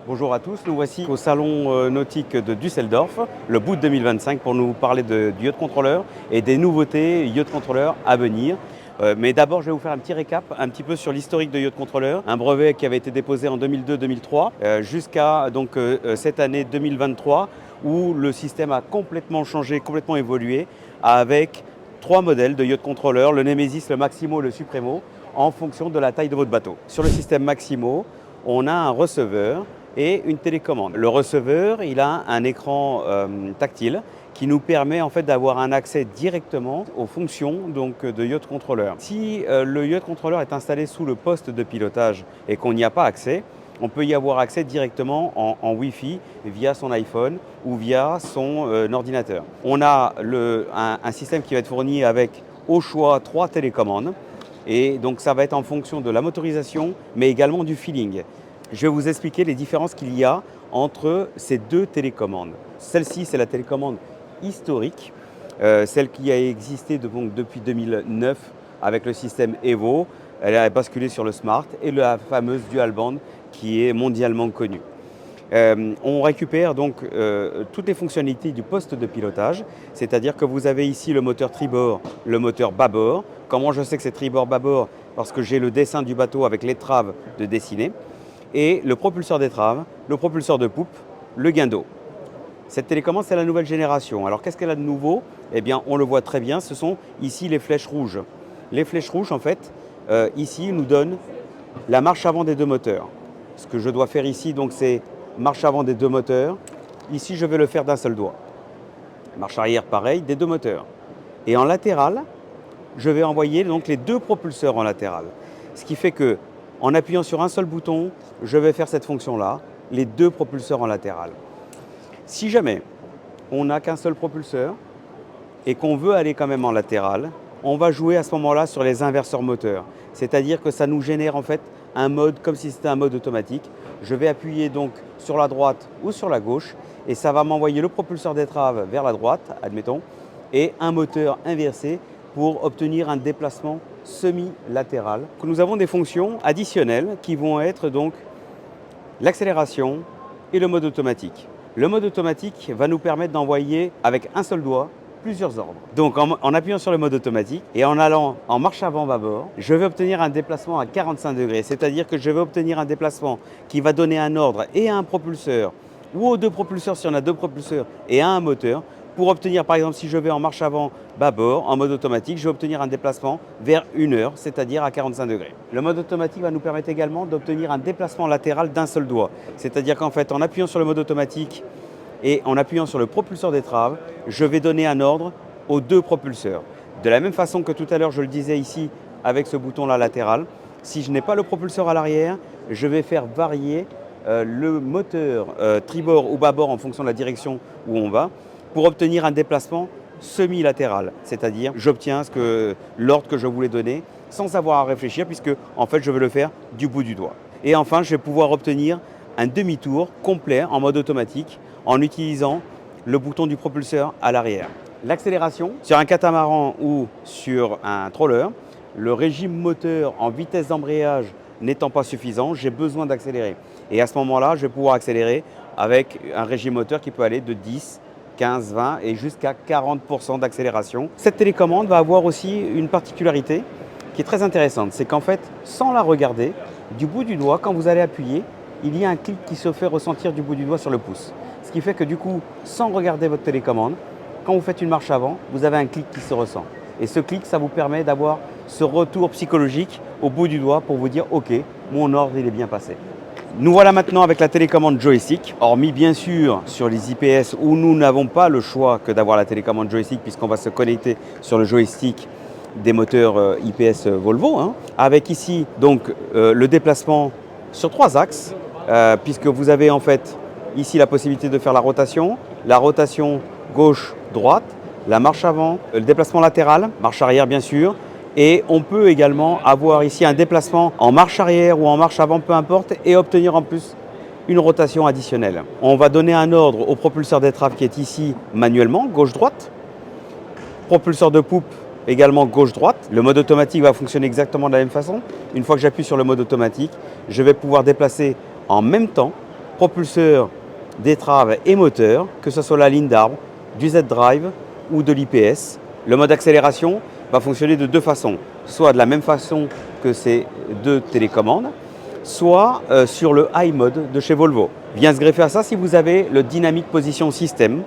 Bonjour à tous, nous voici au salon nautique de Düsseldorf, le Boot 2025, pour nous parler du yacht contrôleur et des nouveautés yacht contrôleur à venir. Mais d'abord, je vais vous faire un petit récap, un petit peu sur l'historique de yacht contrôleur, un brevet qui avait été déposé en 2002-2003 jusqu'à cette année 2023 où le système a complètement changé, complètement évolué avec 3 modèles de yacht contrôleur, le Nemesis, le Maximo, le Supremo, en fonction de la taille de votre bateau. Sur le système Maximo, on a un receveur et une télécommande. Le receveur, il a un écran tactile qui nous permet en fait d'avoir un accès directement aux fonctions de yacht contrôleur. Si le yacht contrôleur est installé sous le poste de pilotage et qu'on n'y a pas accès, on peut y avoir accès directement en Wi-Fi via son iPhone ou via son ordinateur. On a un système qui va être fourni avec au choix 3 télécommandes et donc ça va être en fonction de la motorisation mais également du feeling. Je vais vous expliquer les différences qu'il y a entre ces 2 télécommandes. Celle-ci, c'est la télécommande historique, celle qui a existé depuis 2009 avec le système Evo. Elle a basculé sur le Smart et la fameuse Dual Band qui est mondialement connue. On récupère donc toutes les fonctionnalités du poste de pilotage, c'est-à-dire que vous avez ici le moteur tribord, le moteur bâbord. Comment je sais que c'est tribord-bâbord? Parce que j'ai le dessin du bateau avec l'étrave de dessiner. Et le propulseur d'étrave, le propulseur de poupe, le guindeau. Cette télécommande, c'est la nouvelle génération. Alors qu'est-ce qu'elle a de nouveau? Eh bien, on le voit très bien, ce sont ici les flèches rouges. Les flèches rouges, en fait, ici, nous donnent la marche avant des 2 moteurs. Ce que je dois faire ici, donc, c'est marche avant des 2 moteurs. Ici, je vais le faire d'un seul doigt. Marche arrière, pareil, des 2 moteurs. Et en latéral, je vais envoyer donc les 2 propulseurs en latéral. Ce qui fait que en appuyant sur un seul bouton, je vais faire cette fonction-là, les 2 propulseurs en latéral. Si jamais on n'a qu'un seul propulseur et qu'on veut aller quand même en latéral, on va jouer à ce moment-là sur les inverseurs moteurs. C'est-à-dire que ça nous génère en fait un mode comme si c'était un mode automatique. Je vais appuyer donc sur la droite ou sur la gauche et ça va m'envoyer le propulseur d'étrave vers la droite, admettons, et un moteur inversé pour obtenir un déplacement semi-latéral. Nous avons des fonctions additionnelles qui vont être donc l'accélération et le mode automatique. Le mode automatique va nous permettre d'envoyer avec un seul doigt plusieurs ordres. Donc en appuyant sur le mode automatique et en allant en marche avant bâbord, je vais obtenir un déplacement à 45 degrés. C'est-à-dire que je vais obtenir un déplacement qui va donner un ordre et à un propulseur ou aux 2 propulseurs si on a 2 propulseurs et à un moteur. Pour obtenir, par exemple, si je vais en marche avant bâbord, en mode automatique, je vais obtenir un déplacement vers 1 heure, c'est-à-dire à 45 degrés. Le mode automatique va nous permettre également d'obtenir un déplacement latéral d'un seul doigt. C'est-à-dire qu'en fait, en appuyant sur le mode automatique et en appuyant sur le propulseur d'étrave, je vais donner un ordre aux 2 propulseurs. De la même façon que tout à l'heure, je le disais ici avec ce bouton-là latéral, si je n'ai pas le propulseur à l'arrière, je vais faire varier le moteur tribord ou bâbord en fonction de la direction où on va, pour obtenir un déplacement semi-latéral, c'est-à-dire j'obtiens l'ordre que je voulais donner sans avoir à réfléchir puisque en fait je vais le faire du bout du doigt. Et enfin je vais pouvoir obtenir un demi-tour complet en mode automatique en utilisant le bouton du propulseur à l'arrière. L'accélération, sur un catamaran ou sur un trawler, le régime moteur en vitesse d'embrayage n'étant pas suffisant, j'ai besoin d'accélérer. Et à ce moment-là, je vais pouvoir accélérer avec un régime moteur qui peut aller de 10, 15, 20 et jusqu'à 40% d'accélération. Cette télécommande va avoir aussi une particularité qui est très intéressante. C'est qu'en fait, sans la regarder, du bout du doigt, quand vous allez appuyer, il y a un clic qui se fait ressentir du bout du doigt sur le pouce. Ce qui fait que du coup, sans regarder votre télécommande, quand vous faites une marche avant, vous avez un clic qui se ressent. Et ce clic, ça vous permet d'avoir ce retour psychologique au bout du doigt pour vous dire « Ok, mon ordre, il est bien passé ». Nous voilà maintenant avec la télécommande joystick, hormis bien sûr sur les IPS où nous n'avons pas le choix que d'avoir la télécommande joystick puisqu'on va se connecter sur le joystick des moteurs IPS Volvo, avec ici donc le déplacement sur 3 axes puisque vous avez en fait ici la possibilité de faire la rotation gauche-droite, la marche avant, le déplacement latéral, marche arrière bien sûr. Et on peut également avoir ici un déplacement en marche arrière ou en marche avant, peu importe, et obtenir en plus une rotation additionnelle. On va donner un ordre au propulseur d'étrave qui est ici manuellement, gauche-droite. Propulseur de poupe également gauche-droite. Le mode automatique va fonctionner exactement de la même façon. Une fois que j'appuie sur le mode automatique, je vais pouvoir déplacer en même temps propulseur, d'étrave et moteur, que ce soit la ligne d'arbre, du Z-Drive ou de l'IPS. Le mode accélération va fonctionner de deux façons, soit de la même façon que ces deux télécommandes, soit sur le High Mode de chez Volvo. Vient se greffer à ça si vous avez le Dynamic Position System.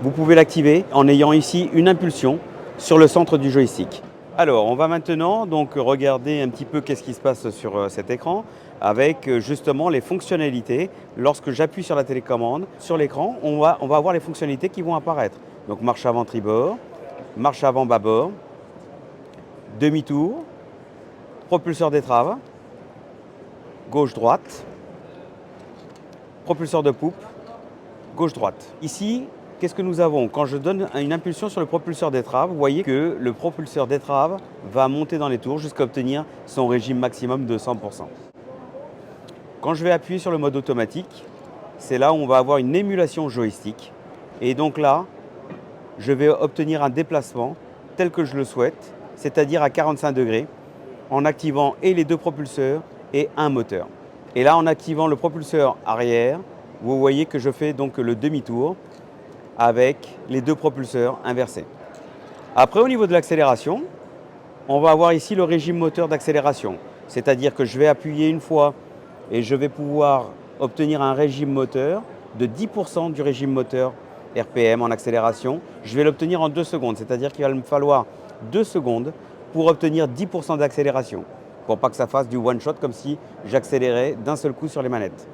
Vous pouvez l'activer en ayant ici une impulsion sur le centre du joystick. Alors, on va maintenant donc regarder un petit peu qu'est-ce qui se passe sur cet écran avec justement les fonctionnalités. Lorsque j'appuie sur la télécommande, sur l'écran, on va avoir les fonctionnalités qui vont apparaître. Donc marche avant tribord, marche avant bâbord, demi-tour, propulseur d'étrave, gauche-droite, propulseur de poupe, gauche-droite. Ici, qu'est-ce que nous avons? Quand je donne une impulsion sur le propulseur d'étrave, vous voyez que le propulseur d'étrave va monter dans les tours jusqu'à obtenir son régime maximum de 100%. Quand je vais appuyer sur le mode automatique, c'est là où on va avoir une émulation joystick. Et donc là, je vais obtenir un déplacement tel que je le souhaite, c'est-à-dire à 45 degrés, en activant et les deux propulseurs et un moteur. Et là, en activant le propulseur arrière, vous voyez que je fais donc le demi-tour avec les deux propulseurs inversés. Après, au niveau de l'accélération, on va avoir ici le régime moteur d'accélération. C'est-à-dire que je vais appuyer une fois et je vais pouvoir obtenir un régime moteur de 10% du régime moteur RPM en accélération. Je vais l'obtenir en 2 secondes, c'est-à-dire qu'il va me falloir 2 secondes pour obtenir 10% d'accélération, pour pas que ça fasse du one-shot comme si j'accélérais d'un seul coup sur les manettes.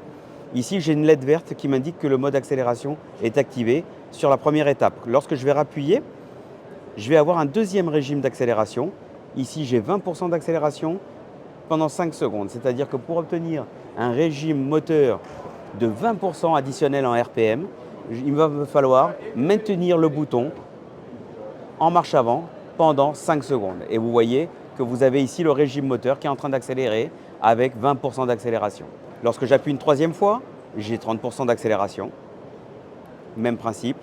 Ici, j'ai une LED verte qui m'indique que le mode accélération est activé sur la première étape. Lorsque je vais appuyer, je vais avoir un deuxième régime d'accélération. Ici, j'ai 20% d'accélération pendant 5 secondes. C'est-à-dire que pour obtenir un régime moteur de 20% additionnel en RPM, il va me falloir maintenir le bouton en marche avant pendant 5 secondes. Et vous voyez que vous avez ici le régime moteur qui est en train d'accélérer avec 20% d'accélération. Lorsque j'appuie une troisième fois, j'ai 30% d'accélération. Même principe.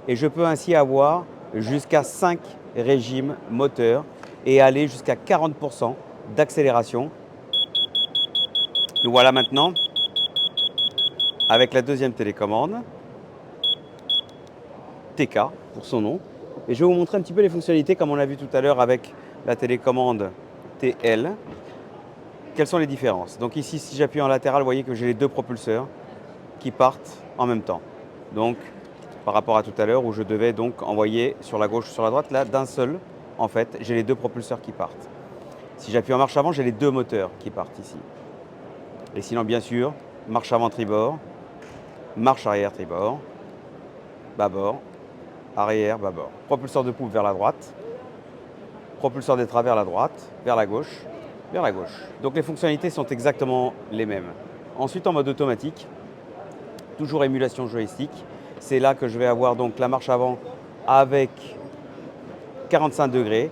Et je peux ainsi avoir jusqu'à 5 régimes moteurs et aller jusqu'à 40% d'accélération. Nous voilà maintenant avec la deuxième télécommande, TK pour son nom. Et je vais vous montrer un petit peu les fonctionnalités comme on l'a vu tout à l'heure avec la télécommande TL. Quelles sont les différences? Donc ici, si j'appuie en latéral, vous voyez que j'ai les deux propulseurs qui partent en même temps. Donc, par rapport à tout à l'heure où je devais donc envoyer sur la gauche ou sur la droite, là, d'un seul, en fait, j'ai les deux propulseurs qui partent. Si j'appuie en marche avant, j'ai les deux moteurs qui partent ici. Et sinon, bien sûr, marche avant tribord, marche arrière tribord, bâbord, arrière, bâbord. Propulseur de poupe vers la droite, propulseur d'étrave vers la droite, vers la gauche, vers la gauche. Donc les fonctionnalités sont exactement les mêmes. Ensuite, en mode automatique, toujours émulation joystick. C'est là que je vais avoir donc la marche avant avec 45 degrés.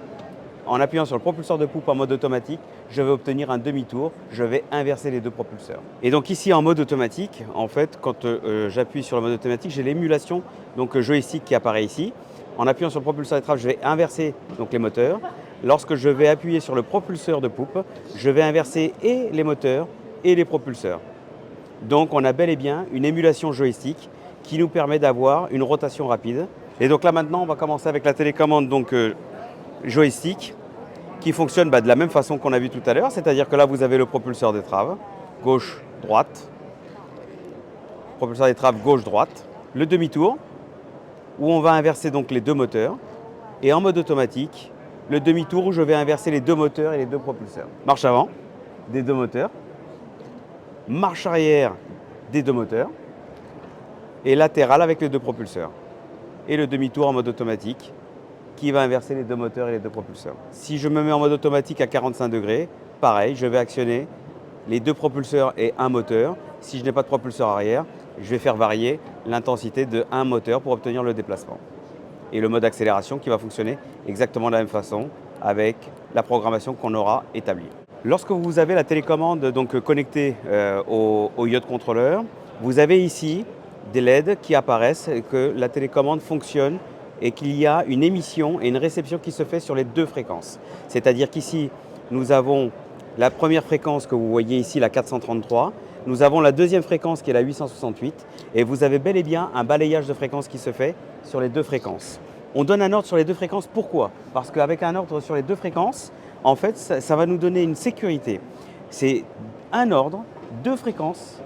En appuyant sur le propulseur de poupe en mode automatique, je vais obtenir un demi-tour. Je vais inverser les deux propulseurs. Et donc ici, en mode automatique, en fait, quand j'appuie sur le mode automatique, j'ai l'émulation donc joystick qui apparaît ici. En appuyant sur le propulseur d'étrave, je vais inverser donc les moteurs. Lorsque je vais appuyer sur le propulseur de poupe, je vais inverser et les moteurs et les propulseurs. Donc on a bel et bien une émulation joystick qui nous permet d'avoir une rotation rapide. Et donc là maintenant, on va commencer avec la télécommande donc, joystick qui fonctionne de la même façon qu'on a vu tout à l'heure. C'est-à-dire que là, vous avez le propulseur d'étrave, gauche-droite, propulseur d'étrave gauche-droite, le demi-tour, où on va inverser donc les deux moteurs. Et en mode automatique, le demi-tour où je vais inverser les deux moteurs et les deux propulseurs. Marche avant des deux moteurs, marche arrière des deux moteurs et latéral avec les deux propulseurs. Et le demi-tour en mode automatique qui va inverser les deux moteurs et les deux propulseurs. Si je me mets en mode automatique à 45 degrés, pareil, je vais actionner les deux propulseurs et un moteur. Si je n'ai pas de propulseur arrière, je vais faire varier l'intensité de un moteur pour obtenir le déplacement. Et le mode accélération qui va fonctionner exactement de la même façon avec la programmation qu'on aura établie. Lorsque vous avez la télécommande donc connectée au yacht contrôleur, vous avez ici des LED qui apparaissent et que la télécommande fonctionne et qu'il y a une émission et une réception qui se fait sur les deux fréquences. C'est-à-dire qu'ici, nous avons la première fréquence que vous voyez ici, la 433. Nous avons la deuxième fréquence qui est la 868 et vous avez bel et bien un balayage de fréquences qui se fait sur les deux fréquences. On donne un ordre sur les deux fréquences, pourquoi? Parce qu'avec un ordre sur les deux fréquences, en fait, ça va nous donner une sécurité. C'est un ordre, deux fréquences,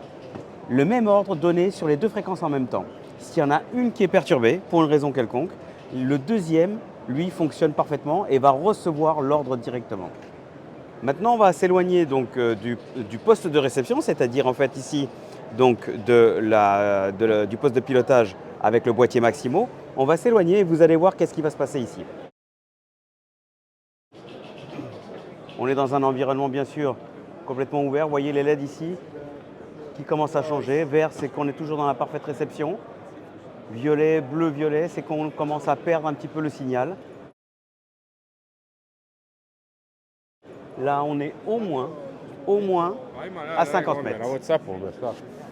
le même ordre donné sur les deux fréquences en même temps. S'il y en a une qui est perturbée, pour une raison quelconque, le deuxième, lui, fonctionne parfaitement et va recevoir l'ordre directement. Maintenant, on va s'éloigner donc du poste de réception, c'est-à-dire en fait ici donc du poste de pilotage avec le boîtier Maximo. On va s'éloigner et vous allez voir qu'est-ce qui va se passer ici. On est dans un environnement bien sûr complètement ouvert. Vous voyez les LED ici qui commencent à changer. Vert, c'est qu'on est toujours dans la parfaite réception. Violet, bleu, violet, c'est qu'on commence à perdre un petit peu le signal. Là, on est au moins à 50 mètres.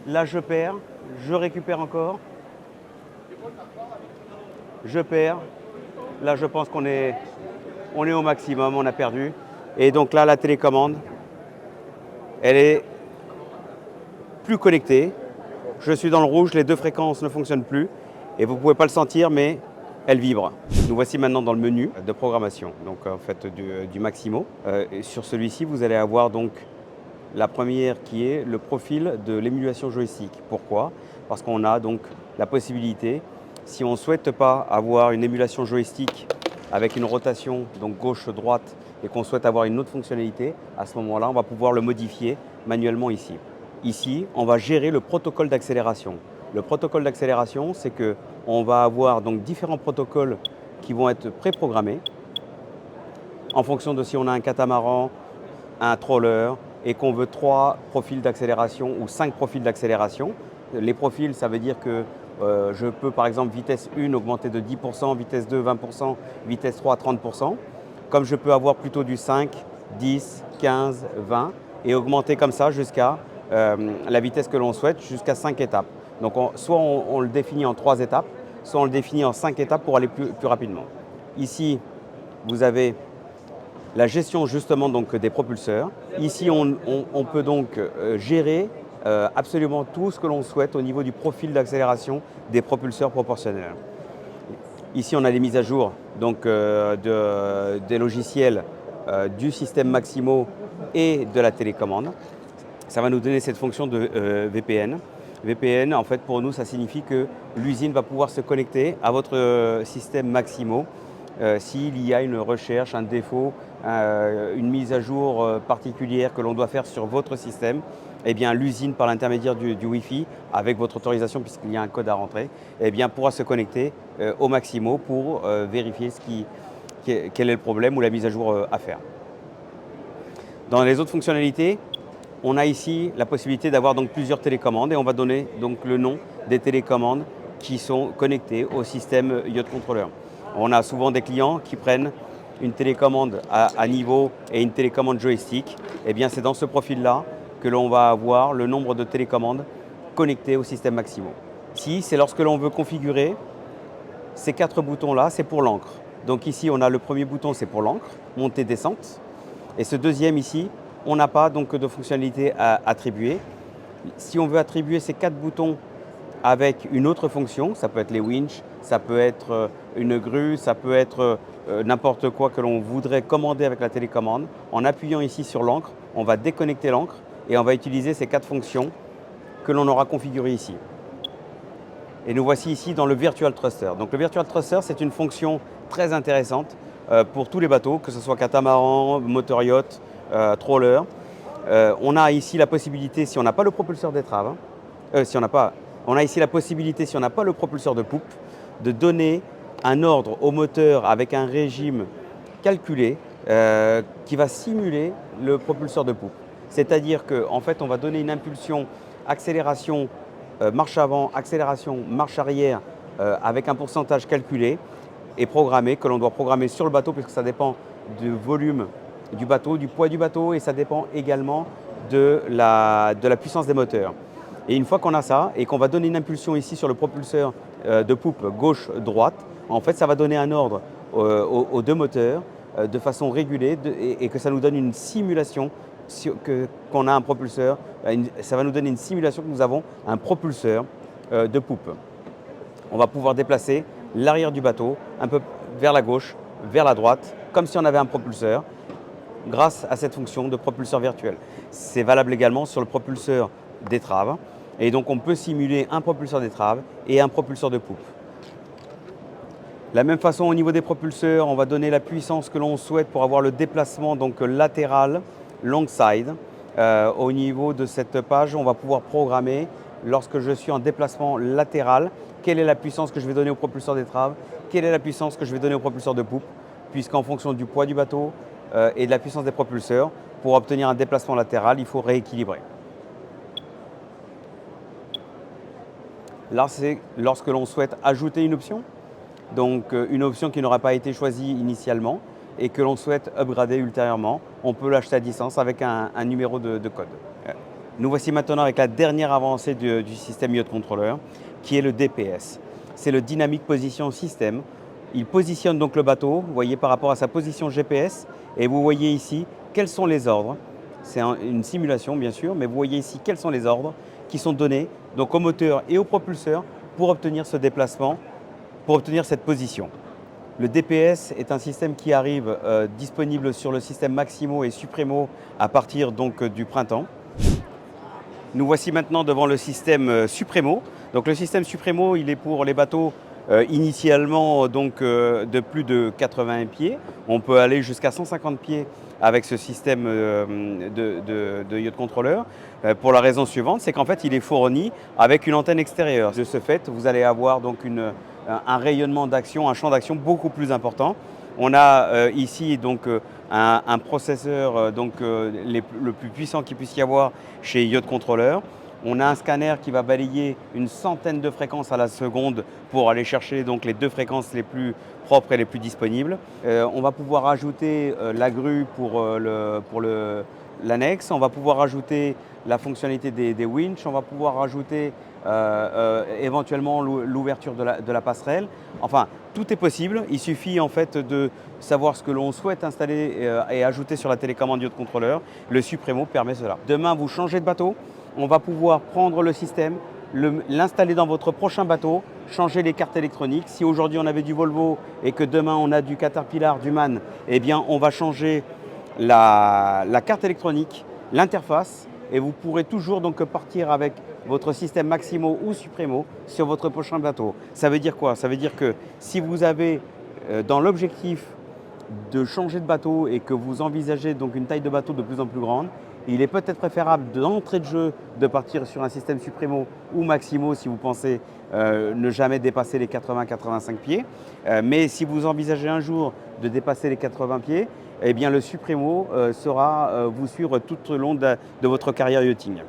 Là, je perds, je récupère encore. Je perds. Là, je pense qu'on est au maximum, on a perdu. Et donc là, la télécommande, elle est plus connectée. Je suis dans le rouge, les deux fréquences ne fonctionnent plus. Et vous ne pouvez pas le sentir, mais elle vibre. Nous voici maintenant dans le menu de programmation, donc en fait du Maximo. Sur celui-ci, vous allez avoir donc la première qui est le profil de l'émulation joystick. Pourquoi? Parce qu'on a donc la possibilité, si on ne souhaite pas avoir une émulation joystick avec une rotation donc gauche-droite et qu'on souhaite avoir une autre fonctionnalité, à ce moment-là, on va pouvoir le modifier manuellement ici. Ici, on va gérer le protocole d'accélération. Le protocole d'accélération, c'est qu'on va avoir donc différents protocoles qui vont être préprogrammés en fonction de si on a un catamaran, un troller et qu'on veut 3 profils d'accélération ou 5 profils d'accélération. Les profils, ça veut dire que je peux par exemple vitesse 1 augmenter de 10%, vitesse 2 20%, vitesse 3 30%. Comme je peux avoir plutôt du 5, 10, 15, 20 et augmenter comme ça jusqu'à la vitesse que l'on souhaite, jusqu'à 5 étapes. Donc soit on le définit en 3 étapes, soit on le définit en 5 étapes pour aller plus rapidement. Ici, vous avez la gestion justement donc des propulseurs. Ici, on peut donc gérer absolument tout ce que l'on souhaite au niveau du profil d'accélération des propulseurs proportionnels. Ici, on a les mises à jour donc, des logiciels du système Maximo et de la télécommande. Ça va nous donner cette fonction de VPN. VPN, en fait, pour nous, ça signifie que l'usine va pouvoir se connecter à votre système Maximo s'il y a une recherche, un défaut, une mise à jour particulière que l'on doit faire sur votre système. Eh bien, l'usine, par l'intermédiaire du Wi-Fi, avec votre autorisation, puisqu'il y a un code à rentrer, eh bien, pourra se connecter au Maximo pour vérifier quel est le problème ou la mise à jour à faire. Dans les autres fonctionnalités, on a ici la possibilité d'avoir donc plusieurs télécommandes et on va donner donc le nom des télécommandes qui sont connectées au système Yacht Controller. On a souvent des clients qui prennent une télécommande à niveau et une télécommande joystick. Eh bien, c'est dans ce profil-là que l'on va avoir le nombre de télécommandes connectées au système Maximo. Ici, c'est lorsque l'on veut configurer ces 4 boutons-là, c'est pour l'encre. Donc ici, on a le premier bouton, c'est pour l'encre, montée, descente. Et ce deuxième ici, on n'a pas donc de fonctionnalité à attribuer. Si on veut attribuer ces 4 boutons avec une autre fonction, ça peut être les winches, ça peut être une grue, ça peut être n'importe quoi que l'on voudrait commander avec la télécommande. En appuyant ici sur l'encre, on va déconnecter l'encre et on va utiliser ces 4 fonctions que l'on aura configurées ici. Et nous voici ici dans le Virtual Thruster. Donc le Virtual Thruster, c'est une fonction très intéressante pour tous les bateaux, que ce soit catamaran, moteur yacht, troller. On a ici la possibilité, si on n'a pas le propulseur d'étrave, on a ici la possibilité, si on n'a pas le propulseur de poupe, de donner un ordre au moteur avec un régime calculé qui va simuler le propulseur de poupe. C'est-à-dire qu'en fait, on va donner une impulsion accélération marche avant, accélération marche arrière avec un pourcentage calculé et programmé, que l'on doit programmer sur le bateau puisque ça dépend du volume du bateau, du poids du bateau et ça dépend également de la puissance des moteurs. Et une fois qu'on a ça et qu'on va donner une impulsion ici sur le propulseur de poupe gauche-droite, en fait ça va donner un ordre aux deux moteurs de façon régulée et que ça nous donne une simulation qu'on a un propulseur, ça va nous donner une simulation que nous avons un propulseur de poupe. On va pouvoir déplacer l'arrière du bateau un peu vers la gauche, vers la droite, comme si on avait un propulseur, grâce à cette fonction de propulseur virtuel. C'est valable également sur le propulseur d'étrave. Et donc on peut simuler un propulseur d'étrave et un propulseur de poupe. De la même façon, au niveau des propulseurs, on va donner la puissance que l'on souhaite pour avoir le déplacement donc latéral, longside. Au niveau de cette page, on va pouvoir programmer, lorsque je suis en déplacement latéral, quelle est la puissance que je vais donner au propulseur d'étrave, quelle est la puissance que je vais donner au propulseur de poupe, puisqu'en fonction du poids du bateau et de la puissance des propulseurs, pour obtenir un déplacement latéral, il faut rééquilibrer. Là, c'est lorsque l'on souhaite ajouter une option, donc une option qui n'aura pas été choisie initialement et que l'on souhaite upgrader ultérieurement. On peut l'acheter à distance avec un numéro de code. Nous voici maintenant avec la dernière avancée du système Yacht Controller, qui est le DPS. C'est le Dynamic Position System. Il positionne donc le bateau, vous voyez, par rapport à sa position GPS, et vous voyez ici quels sont les ordres. C'est une simulation bien sûr, mais vous voyez ici quels sont les ordres qui sont donnés donc au moteur et au propulseur pour obtenir ce déplacement, pour obtenir cette position. Le DPS est un système qui arrive disponible sur le système Maximo et Supremo à partir donc du printemps. Nous voici maintenant devant le système Supremo. Donc le système Supremo, il est pour les bateaux initialement donc, de plus de 80 pieds. On peut aller jusqu'à 150 pieds avec ce système de Yacht Controller pour la raison suivante, c'est qu'en fait il est fourni avec une antenne extérieure. De ce fait, vous allez avoir donc un rayonnement d'action, un champ d'action beaucoup plus important. On a ici donc un processeur le plus puissant qu'il puisse y avoir chez Yacht Controller. On a un scanner qui va balayer une centaine de fréquences à la seconde pour aller chercher donc les 2 fréquences les plus propres et les plus disponibles. On va pouvoir ajouter la grue pour l'annexe, on va pouvoir ajouter la fonctionnalité des winches, on va pouvoir rajouter éventuellement l'ouverture de la passerelle. Enfin, tout est possible. Il suffit en fait de savoir ce que l'on souhaite installer et ajouter sur la télécommande Yacht Controller. Le Supremo permet cela. Demain, vous changez de bateau, on va pouvoir prendre le système, l'installer dans votre prochain bateau, changer les cartes électroniques. Si aujourd'hui on avait du Volvo et que demain on a du Caterpillar, du MAN, eh bien on va changer la carte électronique, l'interface, et vous pourrez toujours donc partir avec votre système Maximo ou Supremo sur votre prochain bateau. Ça veut dire quoi? Ça veut dire que si vous avez dans l'objectif de changer de bateau et que vous envisagez donc une taille de bateau de plus en plus grande, il est peut-être préférable d'entrée de jeu de partir sur un système Supremo ou Maximo si vous pensez ne jamais dépasser les 80-85 pieds. Mais si vous envisagez un jour de dépasser les 80 pieds, eh bien le Supremo sera vous suivre tout au long de votre carrière yachting.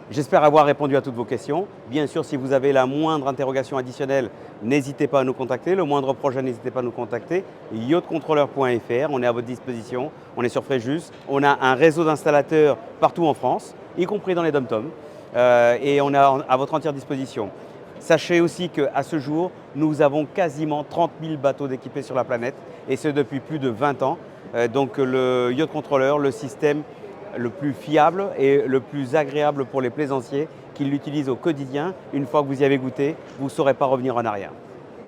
J'espère avoir répondu à toutes vos questions. Bien sûr, si vous avez la moindre interrogation additionnelle, n'hésitez pas à nous contacter. Le moindre projet, n'hésitez pas à nous contacter. yachtcontroller.fr, on est à votre disposition. On est sur Fréjus. On a un réseau d'installateurs partout en France, y compris dans les dom-toms. Et on est à votre entière disposition. Sachez aussi qu'à ce jour, nous avons quasiment 30 000 bateaux d'équipés sur la planète, et ce depuis plus de 20 ans. Donc le Yacht Controller, le système le plus fiable et le plus agréable pour les plaisanciers qui l'utilisent au quotidien. Une fois que vous y avez goûté, vous ne saurez pas revenir en arrière.